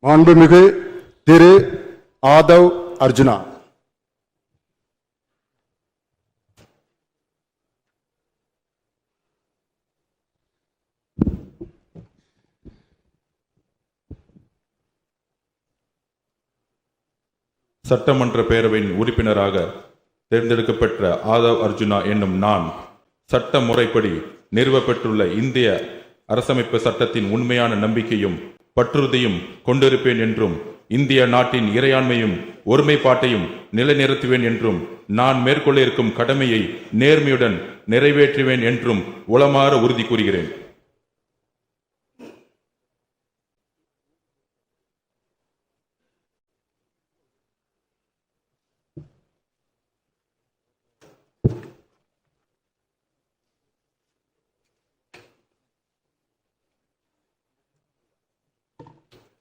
மாண்புமிகு திரு ஆதவ் அர்ஜுனா. சட்டமன்ற பேரவையின் உறுப்பினராக தேர்ந்தெடுக்கப்பெற்ற ஆதவ் அர்ஜுனா என்னும் நான் சட்ட முறைப்படி நிறுவப்பெற்றுள்ள இந்திய அரசமைப்பு சட்டத்தின் உண்மையான நம்பிக்கையும் பற்றுறுதியும் கொண்டிருப்பேன் என்றும் இந்திய நாட்டின் இறையாண்மையும் ஒருமைப்பாட்டையும் நிலைநிறுத்துவேன் என்றும் நான் மேற்கொள்ள இருக்கும் கடமையை நேர்மையுடன் நிறைவேற்றுவேன் என்றும் உளமாற உறுதி கூறுகிறேன்.